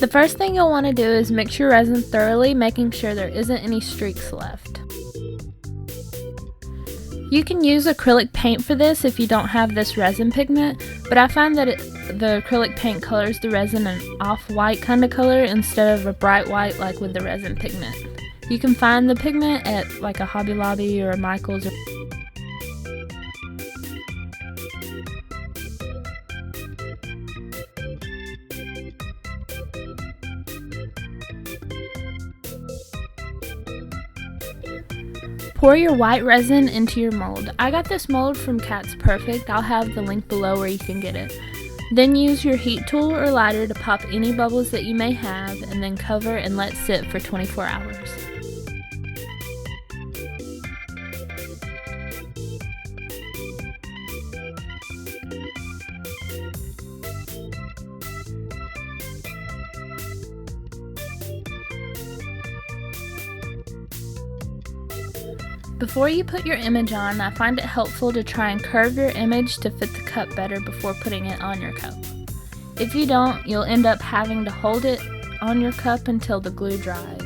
The first thing you'll want to do is mix your resin thoroughly, making sure there isn't any streaks left. You can use acrylic paint for this if you don't have this resin pigment, but I find that the acrylic paint colors the resin an off-white kind of color instead of a bright white like with the resin pigment. You can find the pigment at like a Hobby Lobby or a Michael's. Pour your white resin into your mold. I got this mold from Cats Purrfect. I'll have the link below where you can get it. Then use your heat tool or lighter to pop any bubbles that you may have, and then cover and let sit for 24 hours. Before you put your image on, I find it helpful to try and curve your image to fit the cup better before putting it on your cup. If you don't, you'll end up having to hold it on your cup until the glue dries.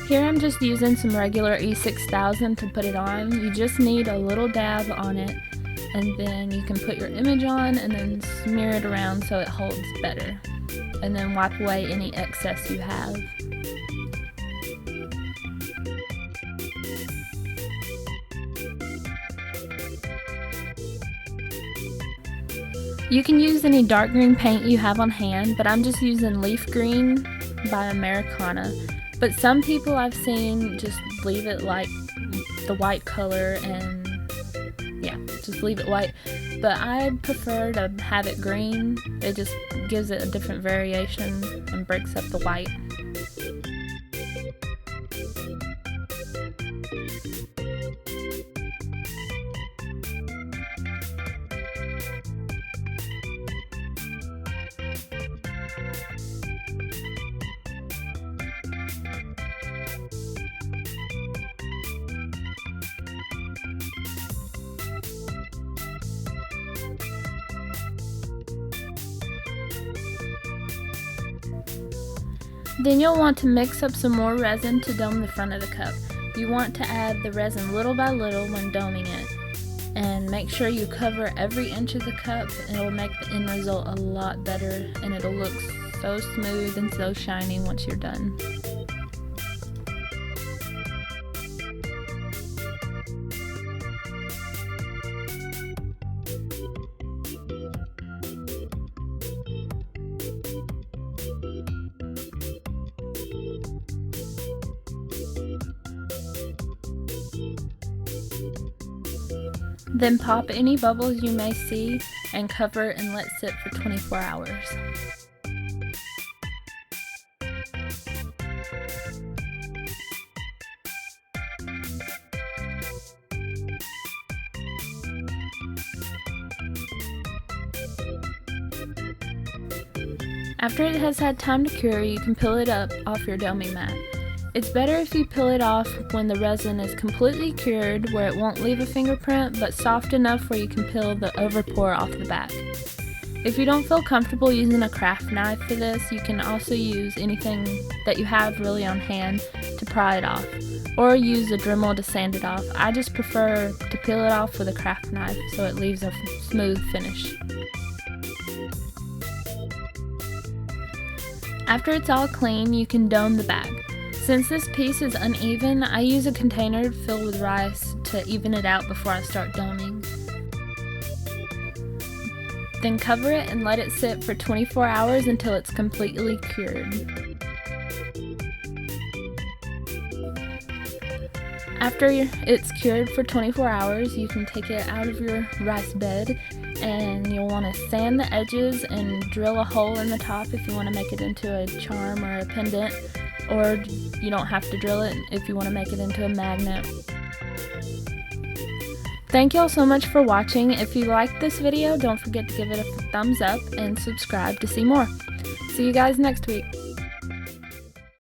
Here I'm just using some regular E6000 to put it on. You just need a little dab on it, and then you can put your image on and then smear it around so it holds better, and then wipe away any excess you have. You can use any dark green paint you have on hand, but I'm just using leaf green by Americana. But some people I've seen just leave it like the white color and just leave it white, but I prefer to have it green. It just gives it a different variation and breaks up the white. Then you'll want to mix up some more resin to dome the front of the cup. You want to add the resin little by little when doming it, and make sure you cover every inch of the cup, and it'll make the end result a lot better, and it'll look so smooth and so shiny once you're done. Then pop any bubbles you may see and cover and let sit for 24 hours. After it has had time to cure, you can peel it up off your doming mat. It's better if you peel it off when the resin is completely cured, where it won't leave a fingerprint, but soft enough where you can peel the overpour off the back. If you don't feel comfortable using a craft knife for this, you can also use anything that you have really on hand to pry it off, or use a Dremel to sand it off. I just prefer to peel it off with a craft knife so it leaves a smooth finish. After it's all clean, you can dome the bag. Since this piece is uneven, I use a container filled with rice to even it out before I start doming. Then cover it and let it sit for 24 hours until it's completely cured. After it's cured for 24 hours, you can take it out of your rice bed, and you'll want to sand the edges and drill a hole in the top if you want to make it into a charm or a pendant, or you don't have to drill it if you want to make it into a magnet. Thank you all so much for watching. If you liked this video, don't forget to give it a thumbs up and subscribe to see more. See you guys next week.